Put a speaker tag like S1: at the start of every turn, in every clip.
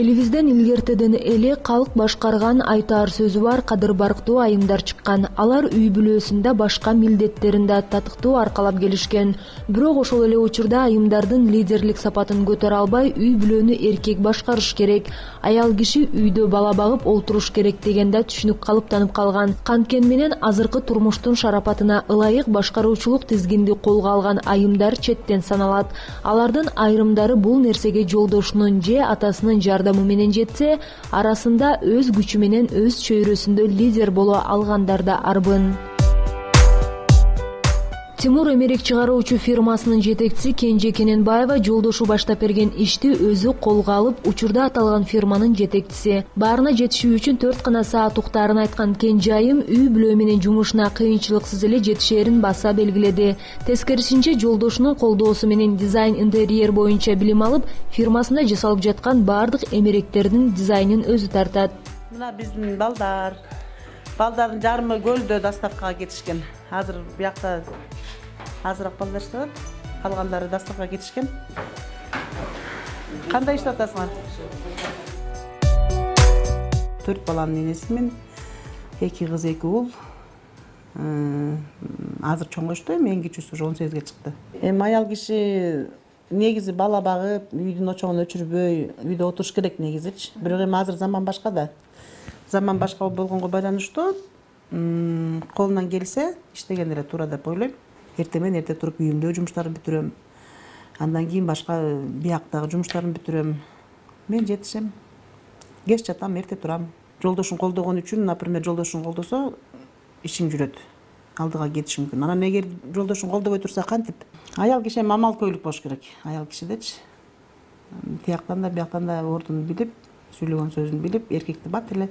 S1: Элибизден илгертеден эле калк башкарган айтаар сөзү бар кадыр барктуу айымдар чыккан. Алар үй бүлөсүндө башка милдеттеринде татыктуу аркалап келишкен. Бирок ошол эле учурда айымдардын лидерлик сапатын көтөрө албай, үй бүлөнү эркек башкарыш керек, аял киши үйдө бала багып олтуруш керек дегенде түшүнүк калыптанып калган. Канткени менен азыркы турмуштун шарапатына ылайык башкаруучулук тизгинди колго алган айымдар четтен саналат. Алардын айрымдары бул нерсеге жолдошунун же атасынын жардамы менен жетсе, арасында өз күчү менен өз чөйрөсүндө лидер боло алгандар да арбын. Тимур эмерек чыгаруучу фирмасынын жетекчиси Кенже Кененбаева жолдошу баштап берген ишти өзү колго алып, учурда аталган фирманын жетекчиси. Баарына жетишүү үчүн 4 гана саат уктаарын айткан Кенже айым үй бүлө менен жумушуна кыйынчылыксыз эле жетишерин баса белгиледи. Тескерисинче жолдошунун колдоосу менен дизайн интерьер боюнча билим алып, фирмасында жасалып жаткан бардык эмеректердин дизайнын өзү тартат.
S2: Мына биздин балдардын жарымы көлдө доставкага кетишкен. Азыр биякта азыраак балдар иштеп атат, калгандары доставкага кетишкен. Кандай иштеп атасыңар? 4 баланын энесимин, 2 кыз, 2 уул. Азыр чоңошту, эң кичүүсү 18ге чыкты. Аял киши негизи бала багып, үйдүн очогун өчүрбөй, үйдө отуруш керек негизичи. Бирок азыр заман башка да. Заман башка болгонго байланыштуу колунан келсе иштеген эле туура деп ойлойм. Эрте менен эрте туруп үйүмдө жумуштарын бүтүрөм. Андан кийин башка бияктагы жумуштарын бүтүрөм. Мен жетишем. Кеч жатам, эрте турам. Жолдошун колдогон үчүн, например, жолдошун колдосо ишиң жүрөт. Алдыга кетиш мүмкүн. Анан эгер жолдошун колдобой турса кантип? Аял киши амал көйлүк болуш керек. Аял кишидечи. Тияктан да бияктан да ордун билип, сүйлөгөн сөзүн билип, эркекти бат эле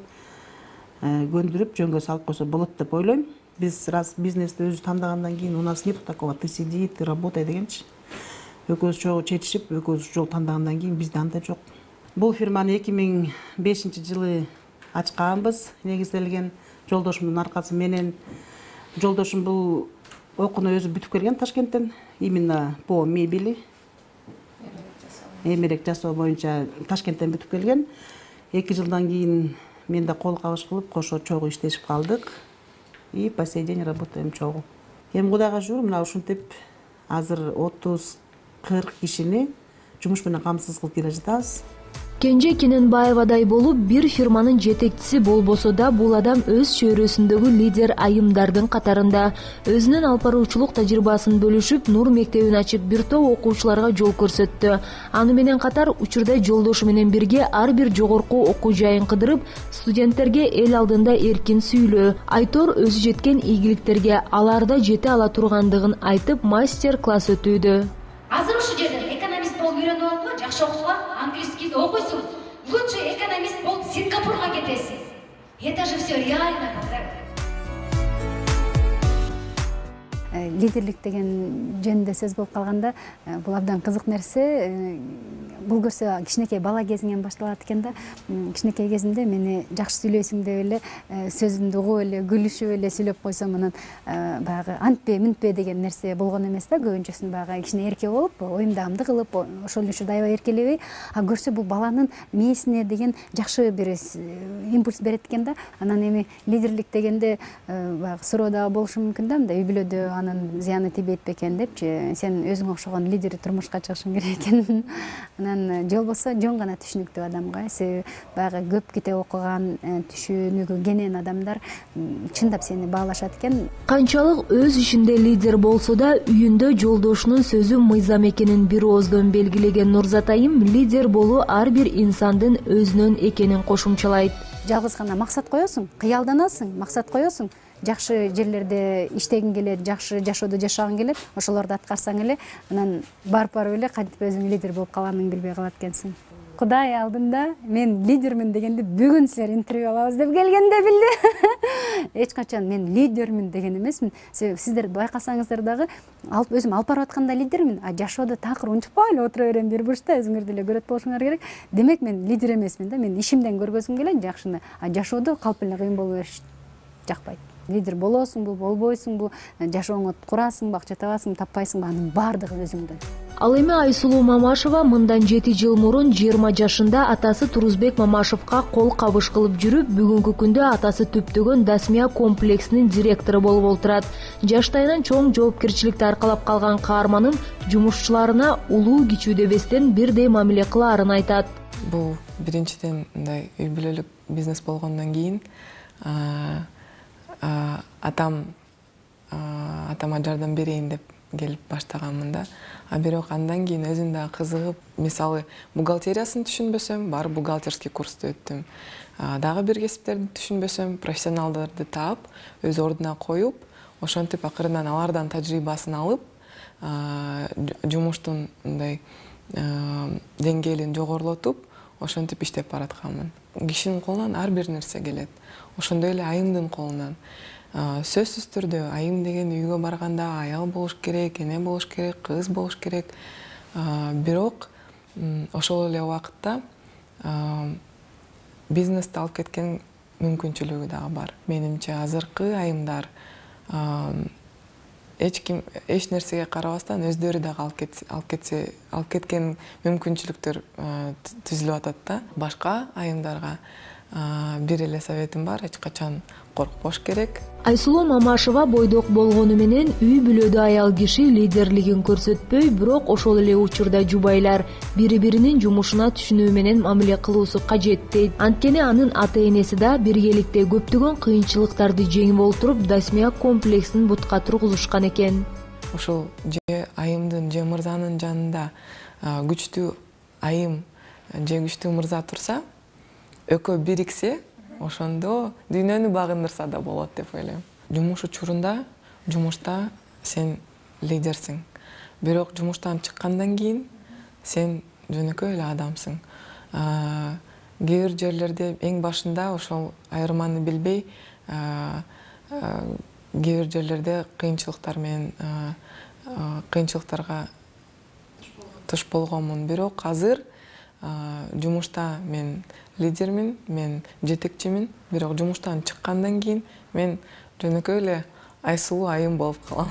S2: көндүрүп жөнгө салып койсо болот деп ойлойм. Биз раз бизнести өзү тандагандан кийин у нас нет такого, ты сиди, ты работай дегенчи. Экөөбүз чогуу чечишип, экөөбүз жол тандагандан кийин бизде андай жок. Бул фирманы 2005-жылы ачканбыз, негизделген жолдошумдун аркасы менен. Жолдошум бул окууну өзү бүтүп келген Ташкенттен, именно по мебели, эмерек жасоо боюнча Ташкенттен бүтүп келген. 2 жылдан кийин мен да кол кабыш кылып, кошо чогуу иштешип калдык. И по сей день работаем чогуу. Кудайга шүгүр, мына ушинтип азыр 30-40 кишини жумуш менен камсыз кылып келе жатабыз.
S1: Кенже Кененбаевадай болуп, бир фирманын жетекчиси болбосо да, бул адам өз чөйрөсүндөгү лидер айымдардын катарында. Өзүнүн алып баруучулук тажрыйбасын бөлүшүп, Нур мектебин ачып, бир топ окуучуларга жол көрсөттү. Аны менен катар учурда жолдошу менен бирге ар бир жогорку окуу жайын кыдырып, студенттерге эл алдында эркин сүйлөө, айтор өзү жеткен ийгиликтерге аларда жете ала тургандыгын айтып, мастер-класс өтүүдө.
S3: Азыр ушу жерден экономист болуп үйрөнүп алып, жакшы окуган, английский окуйсуң. Лучше экономист болуп Сингапурга кетесиз. Это же все реально.
S4: Лидерлик деген жөнүндө сөз болуп калганда, бул абдан кызык нерсе. Бул көрсө кичинекей бала кезиңен башталат экен да. Кичинекей кезимде мени жакшы сүйлөйсүң деп эле, сөзүмдү угуп эле, күлүшүп эле сүйлөп койсом, анан баягы антпе, минтпе деген нерсе болгон эмес да. Көбүнчөсүн баягы кичине эрке болуп, оюмдагымды кылып, ошол үчүн аябай эркелебей, көрсө бул баланын мээсине деген жакшы бир импульс берет экен да. Анан эми лидерлик дегенде баягы суроо дагы болушу мүмкүн да, мындай үй бүлөдө анын зыяны тийбейт бекен депчи, сен өзүң окшогон лидер турмушка чыгышың керек экен. Анан же болбосо жөн гана түшүнүктүү адамга, себеби баягы көп китеп окуган, түшүнүгү кенен адамдар чындап сени баалашат экен.
S1: Канчалык өз ишинде лидер болсо да, үйүндө жолдошунун сөзү мыйзам экенин бир ооздон белгилеген Нурзат айым лидер болуу ар бир инсандын өзүнөн экенин кошумчалайт.
S4: Жалгыз гана максат коесуң, кыялданасың, максат коесуң. Жакшы жерлерде иштегиң келет, жакшы жашоодо жашагың келет, ошолорду аткарсаң эле, анан барып эле кантип өзүң лидер болуп калганыңды билбей калат экенсиң. Кудай алдында мен лидермин дегенде бүгүн силер интервью алабыз деп келгенде билди. Эч качан мен лидермин деген эмесмин. Себеби сиздер байкасаңыздар дагы өзүм алып барып атканда лидермин, а жашоодо такыр унчукпай эле отура берем бир бурчта, өзүңөр деле көрөт болушуңар керек. Демек мен лидер эмесмин да, мен ишимден көргөзүм келет жакшыны, а жашоодо калп эле кыйын болуп бериш жакпайт. Лидер болосуңбу, болбойсуңбу, жашооңо курасыңбы, акча табасыңбы, таппайсыңбы, анын баардыгы өзүңдөн.
S1: Ал эми Айсулуу Мамашева мындан 7 жыл мурун 20 жашында атасы Турузбек Мамашевка кол кабыш кылып жүрүп, бүгүнкү күндө атасы түптөгөн Дасмия комплексинин директору болуп олтурат. Жаштайынан чоң жоопкерчиликти аркалап калган каарманын жумушчуларына улуу кичүү дебестен бирдей мамиле кылаарын айтат.
S5: Бул биринчиден мындай үй бүлөлүк бизнес болгондон кийин атама жардам берейин деп келип баштаганмын да. Бирок андан кийин өзүм дагы кызыгып, мисалы бухгалтериясын түшүнбөсөм, барып бухгалтерский курсту өттүм. Дагы бир кесиптерди түшүнбөсөм, профессионалдарды таап, өз ордуна коюп, ошентип акырындан алардан тажрыйбасын алып, жумуштун мындай деңгээлин жогорулотуп, ошентип иштеп баратканмын. Кишинин колунан ар бир нерсе келет. Ошондой эле айымдын колунан. Сөзсүз түрдө айым деген үйгө барганда аял болуш керек, эне болуш керек, кыз болуш керек. Бирок ошол эле убакытта бизнести алып кеткен мүмкүнчүлүгү дагы бар. Менимче азыркы айымдар эч нерсеге карабастан өздөрү дагы алып кеткен мүмкүнчүлүктөр түзүлүп атат да. Башка айымдарга бир эле советим бар, эч качан коркпош керек.
S1: Айсулуу Мамашева бойдок болгону менен үй бүлөдө аял киши лидерлигин көрсөтпөй, бирок ошол эле учурда жубайлар бири-биринин жумушуна түшүнүү менен мамиле кылуусу кажет дейт. Анткени анын ата-энеси да биргеликте көптөгөн кыйынчылыктарды жеңип олтуруп, Дасмия комплексин бутка тургузушкан экен.
S5: Ошол же айымдын же мырзанын жанында күчтүү айым же күчтүү мырза турса, экөө бириксе, ошондо дүйнөнү багындырса да болот деп ойлойм. Жумуш учурунда, жумушта сен лидерсиң. Бирок жумуштан чыккандан кийин сен жөнөкөй эле адамсың. Кээ бир жерлерде эң башында ошол айырманы билбей, кээ бир жерлерде кыйынчылыктарга туш болгонмун. Бирок азыр жумушта мен лидермин, мен жетекчимин, бирок жумуштан чыккандан кийин мен жөнөкөй эле Айсулуу айым болуп калам.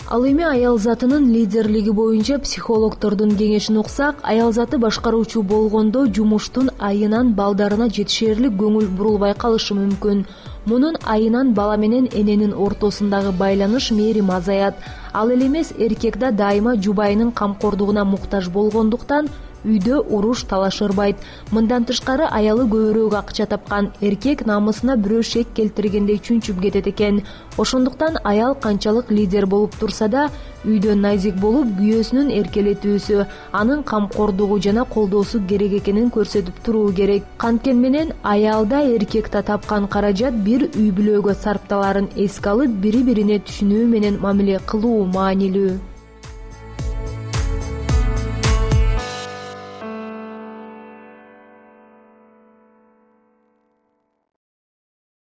S1: Ал эми аял затынын лидерлиги боюнча психологдордун кеңешин уксак, аял заты башкаруучу болгондо жумуштун айынан балдарына жетишерлик көңүл бурулбай калышы мүмкүн. Мунун айынан бала менен эненин ортосундагы байланыш мээрим азаят. Ал эле эмес, эркек да дайыма жубайынын камкордугуна муктаж болгондуктан үйдө уруш талаш ырбайт. Мындан тышкары аялы көбүрөөк акча тапкан, эркек намысына бирөө шек келтиргендей чүнчүп кетет экен. Ошондуктан аял канчалык лидер болуп турса да, үйдө назик болуп, күйөөсүнүн эркелетүүсү, анын камкордугу жана колдоосу керек экенин көрсөтүп туруу керек. Канткен менен аялда эркекте тапкан каражат бир үй бүлөгө сарпталарын эске алып, бири-бирине түшүнүү менен мамиле кылуу маанилүү.